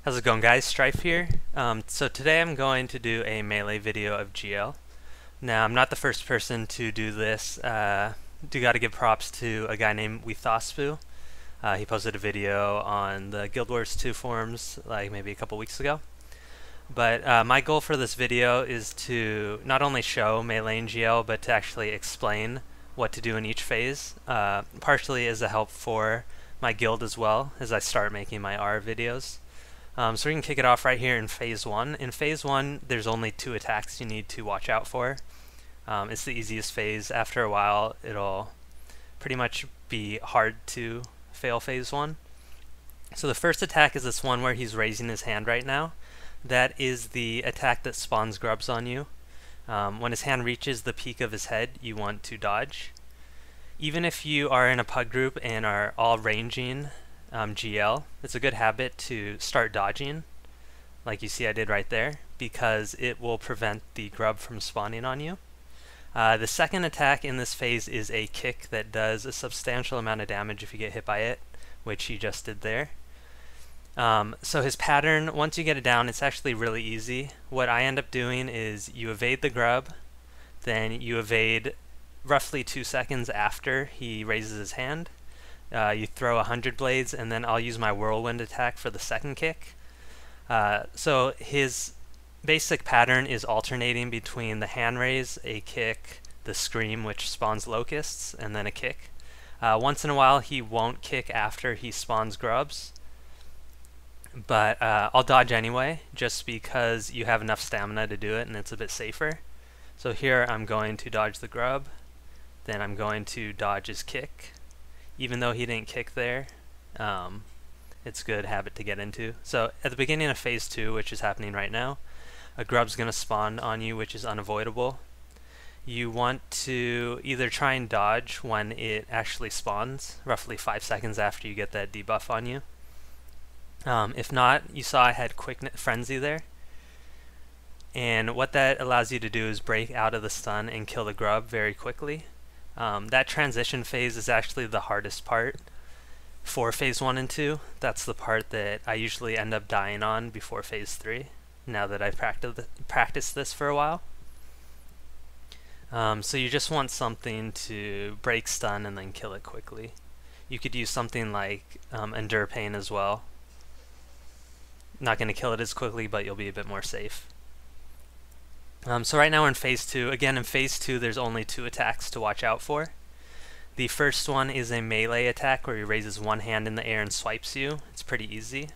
How's it going, guys? Strife here. So today I'm going to do a melee video of GL. Now, I'm not the first person to do this. Do gotta give props to a guy named Weethospu. He posted a video on the Guild Wars 2 forums like maybe a couple weeks ago. But my goal for this video is to not only show melee and GL, but to actually explain what to do in each phase, partially as a help for my guild as well as I start making my Arah videos. So we can kick it off right here in Phase 1. In Phase 1, there's only 2 attacks you need to watch out for. It's the easiest phase. After a while, it'll pretty much be hard to fail Phase 1. So the first attack is this one where he's raising his hand right now. That is the attack that spawns grubs on you. When his hand reaches the peak of his head, you want to dodge. Even if you are in a pug group and are all ranging GL, it's a good habit to start dodging, like you see I did right there, because it will prevent the grub from spawning on you. The second attack in this phase is a kick that does a substantial amount of damage if you get hit by it, which he just did there. So his pattern, once you get it down, it's actually really easy. What I end up doing is you evade the grub, then you evade roughly 2 seconds after he raises his hand. You throw 100 blades, and then I'll use my whirlwind attack for the second kick. So his basic pattern is alternating between the hand raise, a kick, the scream, which spawns locusts, and then a kick. Once in a while he won't kick after he spawns grubs, but I'll dodge anyway, just because you have enough stamina to do it and it's a bit safer. So here I'm going to dodge the grub, then I'm going to dodge his kick. Even though he didn't kick there, it's a good habit to get into. So at the beginning of Phase 2, which is happening right now, a grub's going to spawn on you, which is unavoidable. You want to either try and dodge when it actually spawns, roughly 5 seconds after you get that debuff on you. If not, you saw I had Quick Frenzy there. And what that allows you to do is break out of the stun and kill the grub very quickly. That transition phase is actually the hardest part for Phase 1 and 2. That's the part that I usually end up dying on before Phase 3, now that I've practiced this for a while. So you just want something to break stun and then kill it quickly. You could use something like Endure Pain as well. Not going to kill it as quickly, but you'll be a bit more safe. So right now we're in Phase 2. Again, in Phase 2 there's only 2 attacks to watch out for. The first one is a melee attack where he raises one hand in the air and swipes you. It's pretty easy.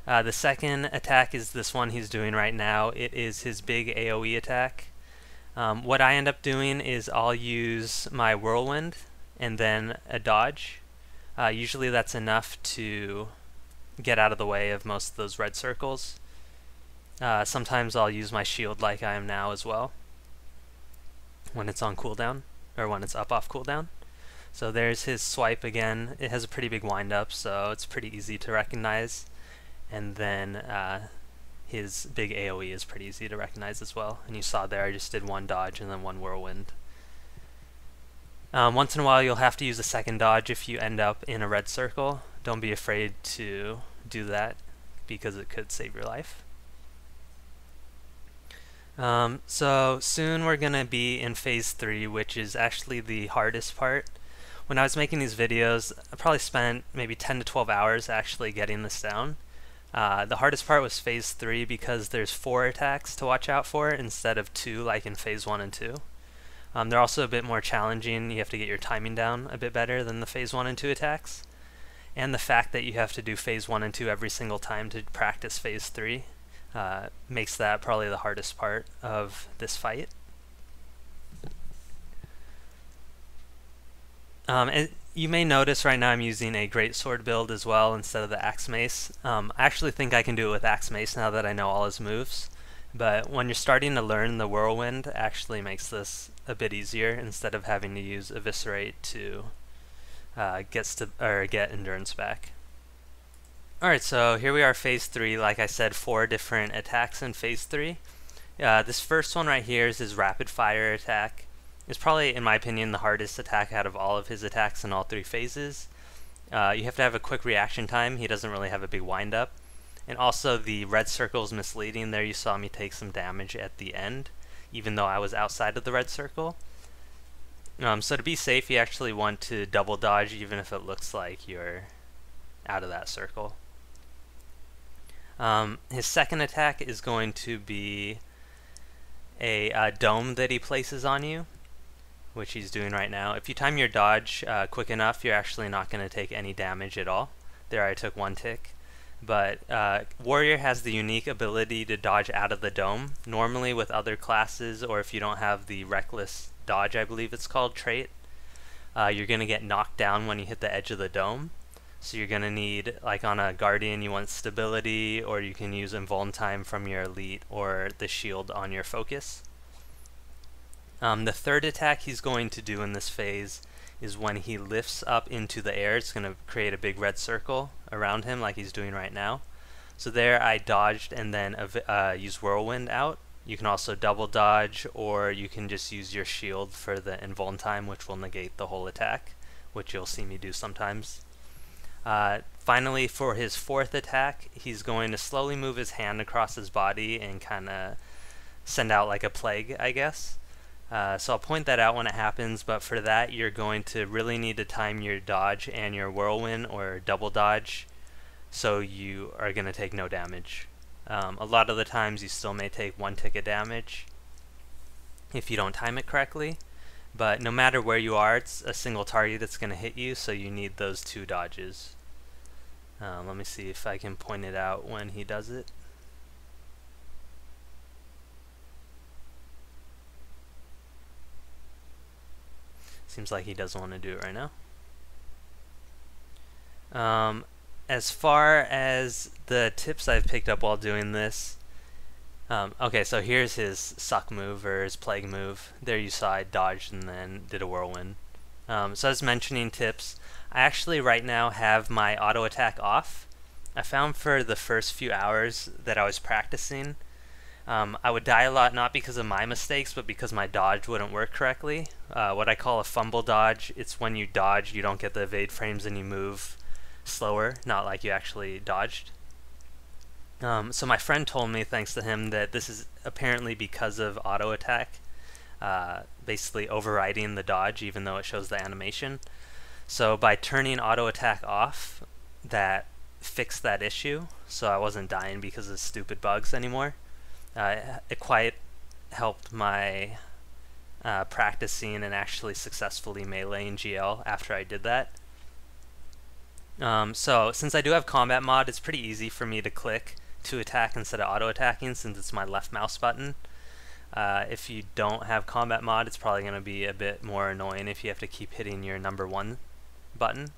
The second attack is this one he's doing right now. It is his big AoE attack. What I end up doing is I'll use my whirlwind and then a dodge. Usually that's enough to get out of the way of most of those red circles. Sometimes I'll use my shield like I am now as well, when it's on cooldown, or when it's up off cooldown. So there's his swipe again. It has a pretty big wind up, so it's pretty easy to recognize. And then his big AoE is pretty easy to recognize as well. And you saw there I just did one dodge and then one whirlwind. Once in a while you'll have to use a second dodge if you end up in a red circle. Don't be afraid to do that, because it could save your life. So soon we're gonna be in Phase 3, which is actually the hardest part. When I was making these videos, I probably spent maybe 10 to 12 hours actually getting this down. The hardest part was Phase 3 because there's 4 attacks to watch out for instead of 2 like in Phase 1 and 2. They're also a bit more challenging. You have to get your timing down a bit better than the Phase 1 and 2 attacks. And the fact that you have to do Phase 1 and 2 every single time to practice Phase 3 makes that probably the hardest part of this fight. And you may notice right now I'm using a greatsword build as well instead of the axe mace. I actually think I can do it with axe mace now that I know all his moves, but when you're starting to learn, the whirlwind actually makes this a bit easier instead of having to use eviscerate to get endurance back. Alright, so here we are, Phase 3. Like I said, 4 different attacks in Phase 3. This first one right here is his rapid fire attack. It's probably, in my opinion, the hardest attack out of all of his attacks in all 3 phases. You have to have a quick reaction time. He doesn't really have a big wind up. And also the red circle is misleading. There you saw me take some damage at the end, even though I was outside of the red circle. So to be safe, you actually want to double dodge even if it looks like you're out of that circle. His second attack is going to be a dome that he places on you, which he's doing right now. If you time your dodge quick enough, you're actually not going to take any damage at all. There I took 1 tick. But Warrior has the unique ability to dodge out of the dome. Normally with other classes, or if you don't have the Reckless Dodge, I believe it's called, trait, you're going to get knocked down when you hit the edge of the dome. So you're going to need, like on a Guardian, you want stability, or you can use Invuln time from your Elite, or the shield on your focus. The third attack he's going to do in this phase is when he lifts up into the air. It's going to create a big red circle around him like he's doing right now. So there I dodged and then used Whirlwind out. You can also double dodge, or you can just use your shield for the Invuln time, which will negate the whole attack, which you'll see me do sometimes. Finally, for his fourth attack, he's going to slowly move his hand across his body and kind of send out like a plague, I guess. So I'll point that out when it happens, but for that you're going to really need to time your dodge and your Whirlwind or double dodge, so you are going to take no damage. A lot of the times you still may take 1 tick of damage if you don't time it correctly, but no matter where you are, it's a single target that's going to hit you, so you need those 2 dodges. Let me see if I can point it out when he does it. Seems like he doesn't want to do it right now. As far as the tips I've picked up while doing this, okay, so here's his suck move, or his plague move. There you saw I dodged and then did a Whirlwind. So as mentioning tips, I actually right now have my auto attack off. I found for the first few hours that I was practicing, I would die a lot, not because of my mistakes, but because my dodge wouldn't work correctly. What I call a fumble dodge, it's when you dodge, you don't get the evade frames and you move slower, not like you actually dodged. So my friend told me, thanks to him, that this is apparently because of auto attack, basically overriding the dodge even though it shows the animation. So by turning auto attack off, that fixed that issue, so I wasn't dying because of stupid bugs anymore. It quite helped my practicing and actually successfully meleeing GL after I did that. So since I do have combat mod, it's pretty easy for me to click to attack instead of auto attacking, since it's my left mouse button. If you don't have combat mod, it's probably going to be a bit more annoying if you have to keep hitting your number 1 button.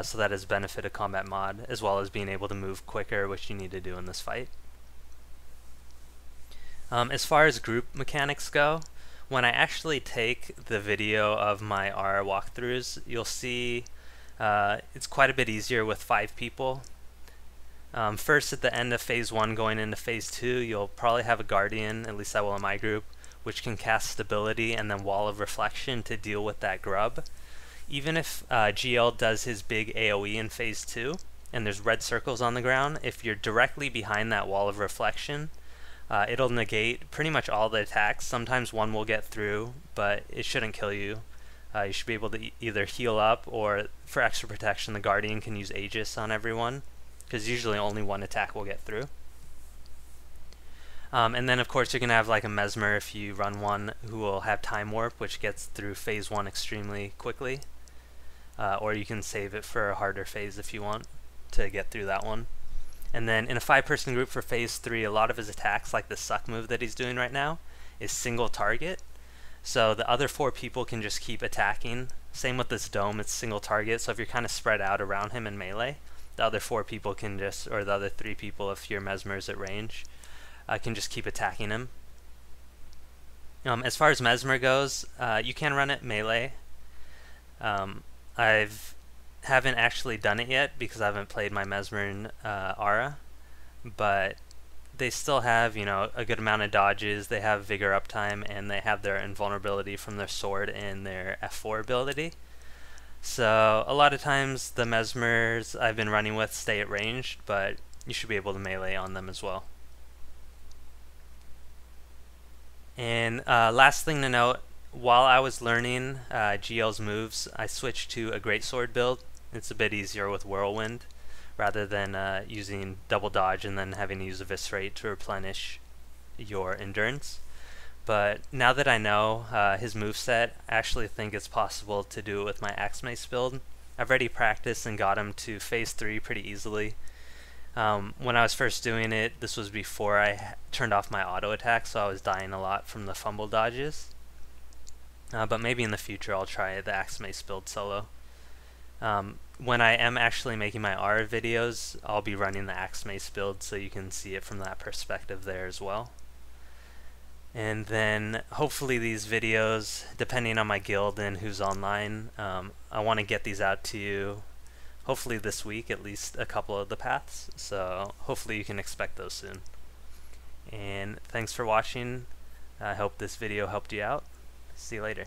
So that is benefit of combat mod, as well as being able to move quicker, which you need to do in this fight. As far as group mechanics go, when I actually take the video of my Arah walkthroughs, you'll see it's quite a bit easier with 5 people. First, at the end of phase 1 going into phase 2, you'll probably have a Guardian, at least I will in my group, which can cast stability and then Wall of Reflection to deal with that grub. Even if GL does his big AoE in phase 2 and there's red circles on the ground, if you're directly behind that Wall of Reflection, it'll negate pretty much all the attacks. Sometimes one will get through, but it shouldn't kill you. You should be able to either heal up, or for extra protection the Guardian can use Aegis on everyone, because usually only 1 attack will get through. And then of course you're going to have like a Mesmer if you run one, who will have Time Warp, which gets through phase 1 extremely quickly. Or you can save it for a harder phase if you want to get through that one. And then in a 5-person group for phase 3, a lot of his attacks, like the suck move that he's doing right now, is single target. So the other 4 people can just keep attacking. Same with this dome, it's single target, so if you're kind of spread out around him in melee, the other 4 people can just, or the other 3 people if your Mesmer's at range, can just keep attacking him. As far as Mesmer goes, you can run it melee. Haven't actually done it yet because I haven't played my Mesmer in Arah, but they still have, you know, a good amount of dodges. They have vigor uptime, and they have their invulnerability from their sword and their F4 ability. So a lot of times the Mesmers I've been running with stay at range, but you should be able to melee on them as well. And last thing to note, while I was learning GL's moves, I switched to a greatsword build. It's a bit easier with Whirlwind rather than using double dodge and then having to use Eviscerate to replenish your endurance. But now that I know his moveset, I actually think it's possible to do it with my Axe Mace build. I've already practiced and got him to phase 3 pretty easily. When I was first doing it, this was before I turned off my auto attack, so I was dying a lot from the fumble dodges. But maybe in the future I'll try the Axe Mace build solo. When I am actually making my Arah videos, I'll be running the Axe Mace build so you can see it from that perspective there as well. And then hopefully these videos, depending on my guild and who's online, I want to get these out to you hopefully this week, at least a couple of the paths, so hopefully you can expect those soon. And thanks for watching. I hope this video helped you out. See you later.